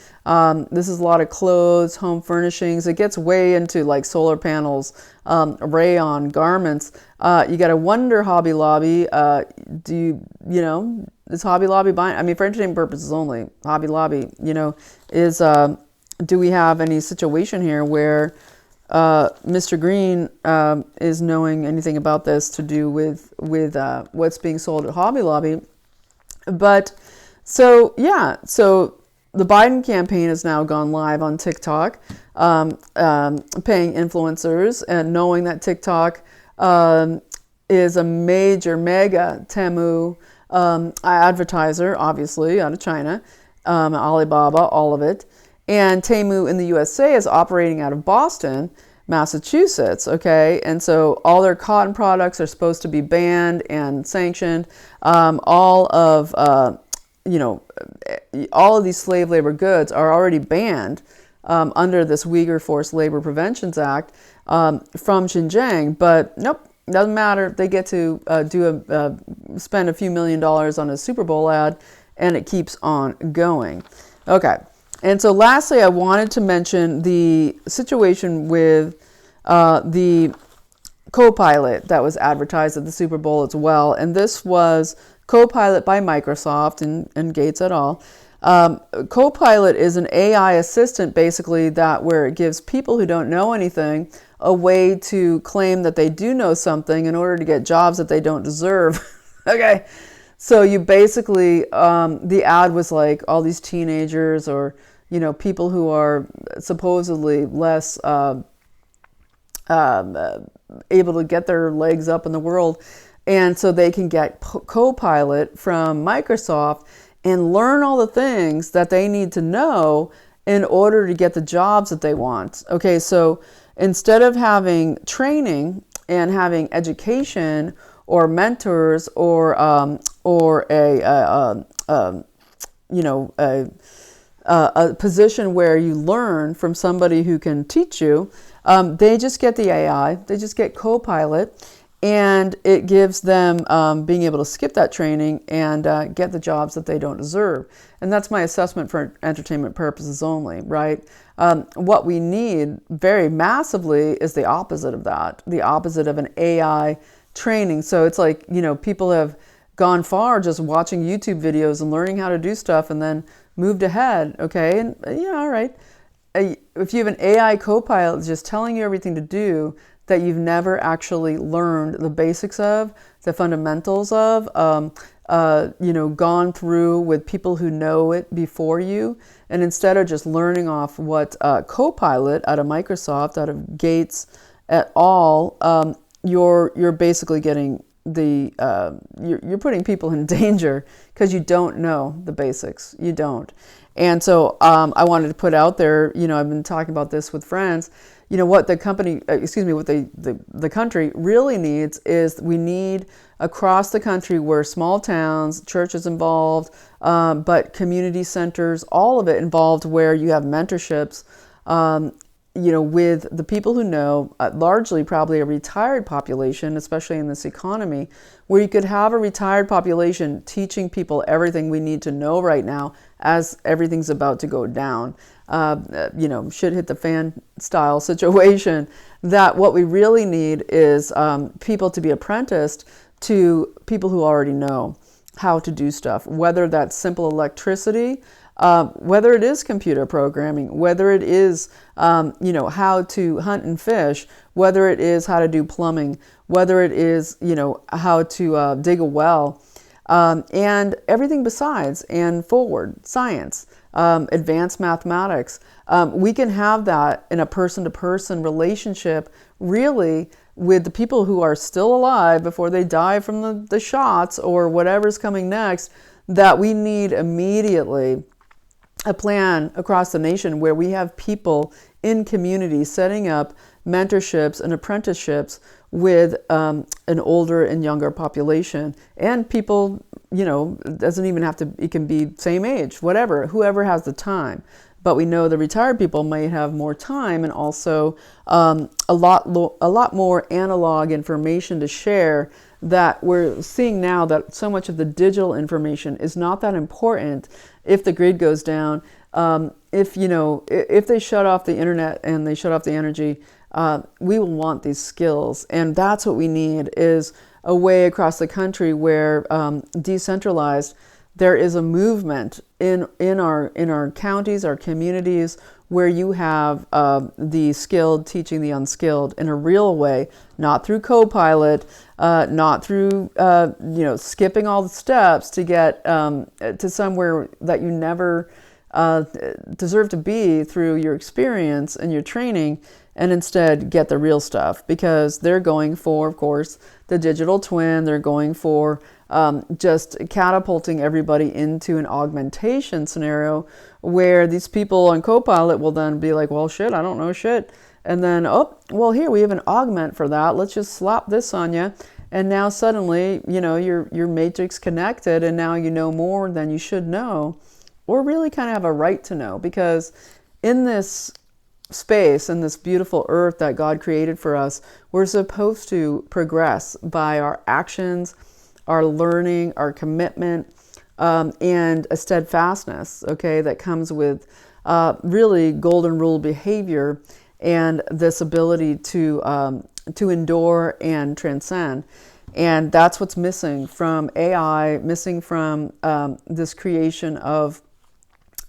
[SPEAKER 1] This is a lot of clothes, home furnishings. It gets way into like solar panels, rayon, garments. You got to wonder, Hobby Lobby, is Hobby Lobby buying? I mean, for entertainment purposes only, Hobby Lobby, is... do we have any situation here where Mr. Green is knowing anything about this to do with what's being sold at Hobby Lobby? But so the Biden campaign has now gone live on TikTok, paying influencers, and knowing that TikTok is a major mega Temu advertiser, obviously out of China, Alibaba, all of it. And Temu in the USA is operating out of Boston, Massachusetts, okay? And so all their cotton products are supposed to be banned and sanctioned. All of these slave labor goods are already banned under this Uyghur Forced Labor Prevention Act from Xinjiang. But nope, doesn't matter. They get to spend a few $1 million on a Super Bowl ad, and it keeps on going. Okay. And so lastly, I wanted to mention the situation with the CoPilot that was advertised at the Super Bowl as well. And this was CoPilot by Microsoft and Gates et al. CoPilot is an AI assistant, basically, where it gives people who don't know anything a way to claim that they do know something in order to get jobs that they don't deserve. Okay. So you basically, the ad was like all these teenagers or, people who are supposedly less able to get their legs up in the world. And so they can get CoPilot from Microsoft and learn all the things that they need to know in order to get the jobs that they want. Okay, so instead of having training and having education or mentors or a position where you learn from somebody who can teach you, they just get the AI, they just get CoPilot, and it gives them being able to skip that training and get the jobs that they don't deserve. And that's my assessment for entertainment purposes only, right? What we need very massively is the opposite of that, the opposite of an AI training. So it's like, people have gone far just watching YouTube videos and learning how to do stuff and then moved ahead, okay? And all right. If you have an AI CoPilot just telling you everything to do that you've never actually learned the basics of, the fundamentals of, gone through with people who know it before you, and instead of just learning off what CoPilot out of Microsoft, out of Gates et al., you're basically getting you're putting people in danger because you don't know the basics. You don't. And so I wanted to put out there, I've been talking about this with friends, what the country really needs is we need across the country where small towns, churches involved, but community centers, all of it involved where you have mentorships, with the people who know, largely probably a retired population, especially in this economy, where you could have a retired population teaching people everything we need to know right now as everything's about to go down. Shit hit the fan style situation, that what we really need is people to be apprenticed to people who already know how to do stuff, whether that's simple electricity, whether it is computer programming, whether it is, how to hunt and fish, whether it is how to do plumbing, whether it is, how to dig a well, and everything besides, and forward, science, advanced mathematics. We can have that in a person-to-person relationship, really, with the people who are still alive before they die from the shots or whatever's coming next, that we need immediately a plan across the nation where we have people in communities setting up mentorships and apprenticeships with an older and younger population, and people, it doesn't even have to, it can be same age, whatever, whoever has the time. But we know the retired people might have more time, and also a lot more analog information to share, that we're seeing now that so much of the digital information is not that important if the grid goes down. If they shut off the internet and they shut off the energy, we will want these skills. And that's what we need, is a way across the country where decentralized, there is a movement in our counties, our communities, where you have the skilled teaching the unskilled in a real way, not through CoPilot, not through skipping all the steps to get to somewhere that you never deserve to be through your experience and your training, and instead get the real stuff, because they're going for, of course, the digital twin. They're going for just catapulting everybody into an augmentation scenario where these people on CoPilot will then be like, well, shit, I don't know shit. And then, oh, well, here we have an augment for that. Let's just slap this on you. And now suddenly, you're matrix connected, and now you know more than you should know, or really kind of have a right to know, because in this space and this beautiful earth that God created for us, we're supposed to progress by our actions, our learning, our commitment, and a steadfastness, okay, that comes with really golden rule behavior, and this ability to endure and transcend. And that's what's missing from AI, missing from this creation of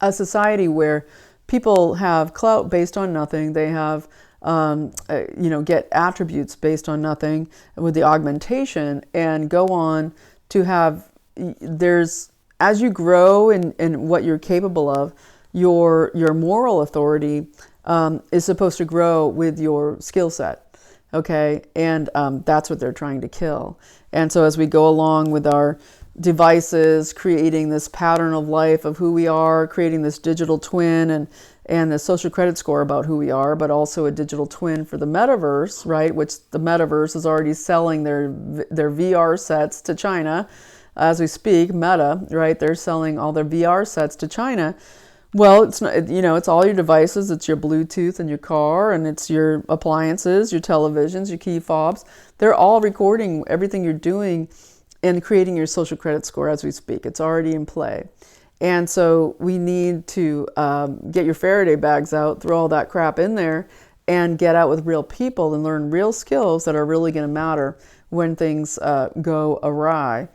[SPEAKER 1] a society where people have clout based on nothing. They have, get attributes based on nothing with the augmentation, and go on to have, as you grow in what you're capable of, your moral authority is supposed to grow with your skill set, okay? And that's what they're trying to kill. And so as we go along with our devices, creating this pattern of life of who we are, creating this digital twin and the social credit score about who we are, but also a digital twin for the metaverse, right? Which the metaverse is already selling their VR sets to China as we speak. Meta, right? They're selling all their VR sets to China. Well, it's not, it's all your devices. It's your Bluetooth in your car, and it's your appliances, your televisions, your key fobs. They're all recording everything you're doing and creating your social credit score as we speak. It's already in play. And so we need to get your Faraday bags out, throw all that crap in there, and get out with real people and learn real skills that are really going to matter when things go awry.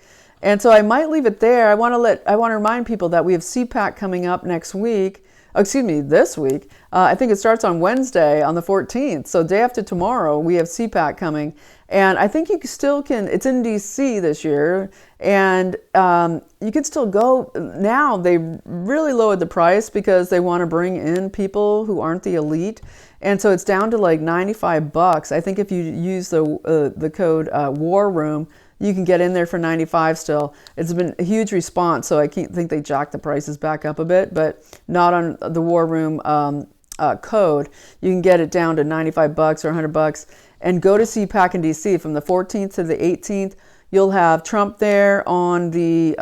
[SPEAKER 1] And so I might leave it there. I want to remind people that we have CPAC coming up next week. This week. I think it starts on Wednesday, on the 14th. So day after tomorrow, we have CPAC coming. And I think you still can, it's in DC this year, and you can still go. Now they really lowered the price because they want to bring in people who aren't the elite. And so it's down to like $95. I think if you use the code War Room, you can get in there for $95 still. It's been a huge response, so I think they jacked the prices back up a bit, but not on the War Room code. You can get it down to $95 or $100, and go to CPAC in DC from the 14th to the 18th. You'll have Trump there on the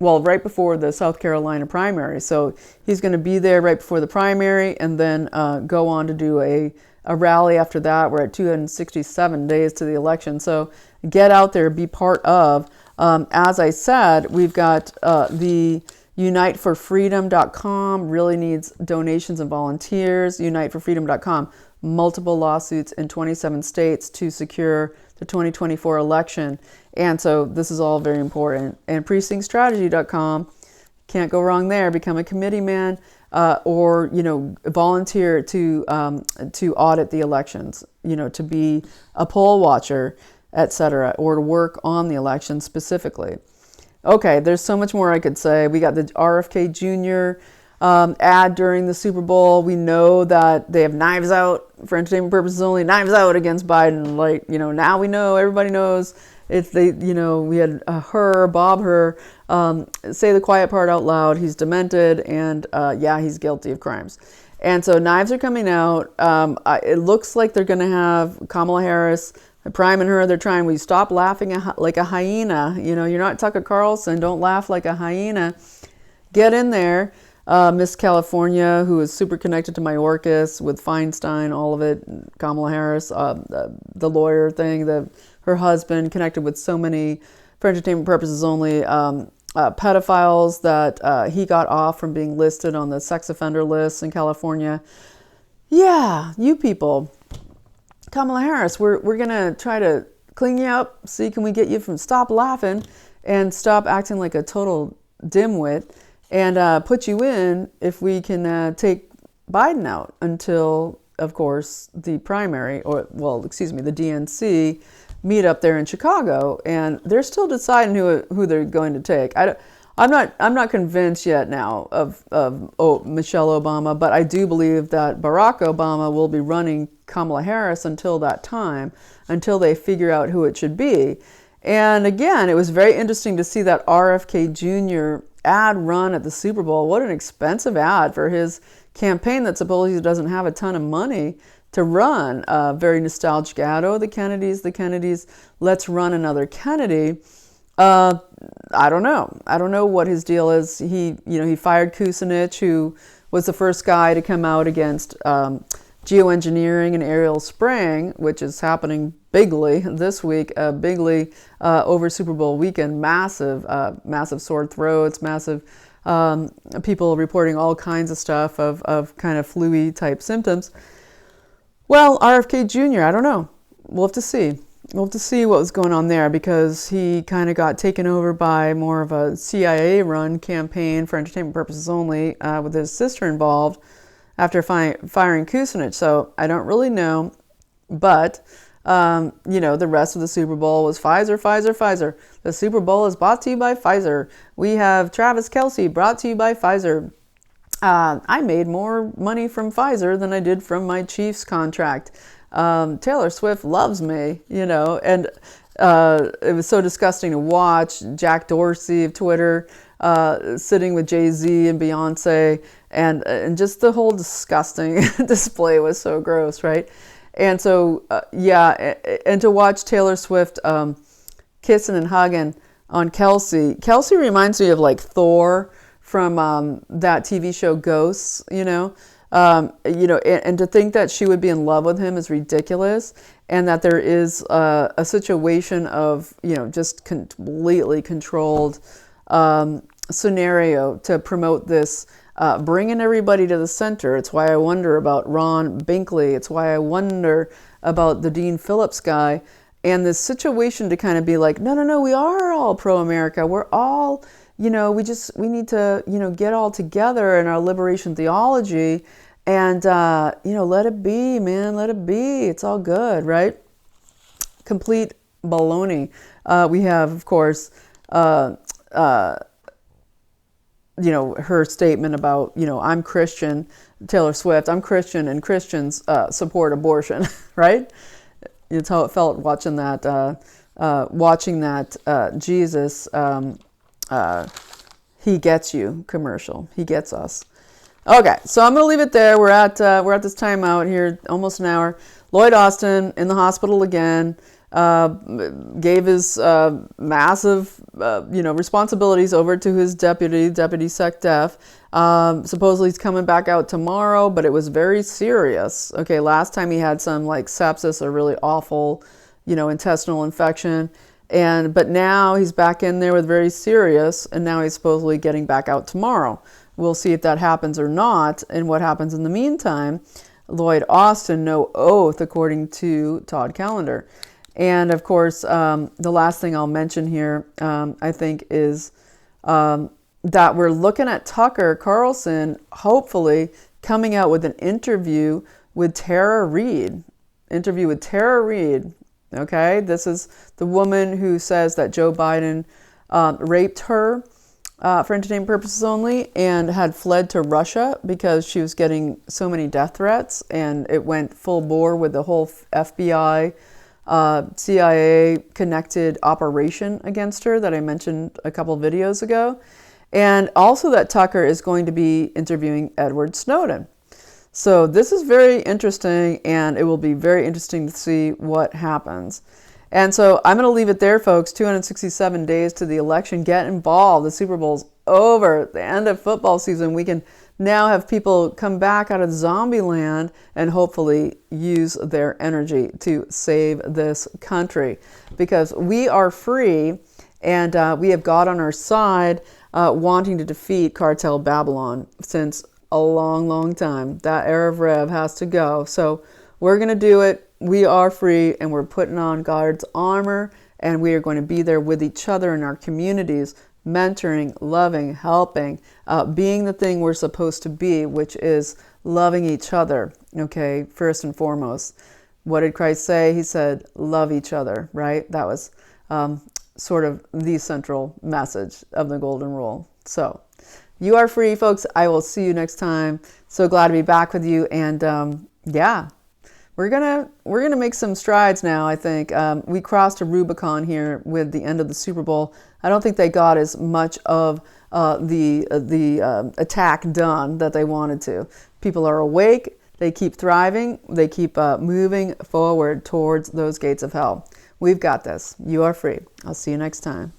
[SPEAKER 1] right before the South Carolina primary. So he's going to be there right before the primary, and then go on to do a rally after that. We're at 267 days to the election. So get out there, be part of. As I said, we've got the uniteforfreedom.com really needs donations and volunteers. Uniteforfreedom.com, multiple lawsuits in 27 states to secure the 2024 election. And so this is all very important. And precinctstrategy.com, can't go wrong there. Become a committee man, or volunteer to audit the elections. To be a poll watcher, etc., or to work on the election specifically. Okay, there's so much more I could say. We got the RFK Jr. Ad during the Super Bowl. We know that they have knives out for entertainment purposes only. Knives out against Biden. Like, now we know. Everybody knows. If they, we had Bob Hur, say the quiet part out loud. He's demented, and he's guilty of crimes. And so knives are coming out. It looks like they're going to have Kamala Harris priming her. They're trying. Will you stop laughing like a hyena? You're not Tucker Carlson. Don't laugh like a hyena. Get in there. Miss California, who is super connected to Mayorkas with Feinstein, all of it. Kamala Harris, the lawyer thing, her husband connected with so many, for entertainment purposes only, pedophiles that he got off from being listed on the sex offender list in California. Yeah, you people. Kamala Harris, we're going to try to clean you up. See, can we get you from stop laughing and stop acting like a total dimwit, and put you in if we can take Biden out until, of course, the primary, the DNC meet up there in Chicago, and they're still deciding who they're going to take. I'm not convinced yet now of Michelle Obama, but I do believe that Barack Obama will be running Kamala Harris until that time, until they figure out who it should be. And again, it was very interesting to see that RFK Jr. ad run at the Super Bowl. What an expensive ad for his campaign that supposedly doesn't have a ton of money to run. Very nostalgic ad. Oh, the Kennedys, let's run another Kennedy. I don't know what his deal is. He fired Kucinich, who was the first guy to come out against geoengineering and aerial spraying, which is happening bigly this week, over Super Bowl weekend. Massive sore throats, massive people reporting all kinds of stuff of kind of flu-y type symptoms. Well, RFK Jr., I don't know. We'll have to see. We'll have to see what was going on there, because he kind of got taken over by more of a CIA-run campaign for entertainment purposes only, with his sister involved after firing Kucinich. So I don't really know, but the rest of the Super Bowl was Pfizer. The Super Bowl is brought to you by Pfizer. We have Travis Kelce, brought to you by Pfizer. I made more money from Pfizer than I did from my Chiefs contract. Taylor Swift loves me, and it was so disgusting to watch. Jack Dorsey of Twitter sitting with Jay-Z and Beyonce, and just the whole disgusting display was so gross, right? And so, and to watch Taylor Swift kissing and hugging on Kelce. Kelce reminds me of like Thor from that TV show Ghosts, and to think that she would be in love with him is ridiculous, and that there is a situation of, just completely controlled scenario to promote this, bringing everybody to the center. It's why I wonder about Ron Binkley. It's why I wonder about the Dean Phillips guy, and this situation to kind of be like, no, we are all pro-America. We're all, we need to, get all together in our liberation theology, and, let it be, man, let it be. It's all good, right? Complete baloney. We have, of course, her statement about, I'm Christian, Taylor Swift, I'm Christian, and Christians support abortion, right? It's how it felt watching that Jesus, He Gets You commercial. He gets us. Okay, so I'm going to leave it there. We're at this timeout here, almost an hour. Lloyd Austin in the hospital again. Gave his massive, responsibilities over to his Deputy Sec Def. Supposedly he's coming back out tomorrow, but it was very serious. Okay, last time he had some like sepsis, a really awful, intestinal infection. But now he's back in there with very serious, and now he's supposedly getting back out tomorrow. We'll see if that happens or not, and what happens in the meantime. Lloyd Austin, no oath, according to Todd Callender. And of course, the last thing I'll mention here, I think, is that we're looking at Tucker Carlson hopefully coming out with an interview with Tara Reid. Okay, this is the woman who says that Joe Biden raped her for entertainment purposes only and had fled to Russia because she was getting so many death threats, and it went full bore with the whole FBI, CIA connected operation against her that I mentioned a couple videos ago. And also that Tucker is going to be interviewing Edward Snowden. So this is very interesting, and it will be very interesting to see what happens. And so I'm going to leave it there, folks. 267 days to the election. Get involved. The Super Bowl's over. The end of football season. We can now have people come back out of zombie land and hopefully use their energy to save this country. Because we are free, and we have God on our side, wanting to defeat Cartel Babylon since a long, long time. That era of Rev has to go. So we're going to do it. We are free, and we're putting on God's armor, and we are going to be there with each other in our communities, mentoring, loving, helping, being the thing we're supposed to be, which is loving each other, okay, first and foremost. What did Christ say? He said, love each other, right? That was sort of the central message of the Golden Rule. So you are free, folks. I will see you next time. So glad to be back with you. And yeah, we're gonna make some strides now. I think we crossed a Rubicon here with the end of the Super Bowl. I don't think they got as much of the attack done that they wanted to. People are awake. They keep thriving. They keep moving forward towards those gates of hell. We've got this. You are free. I'll see you next time.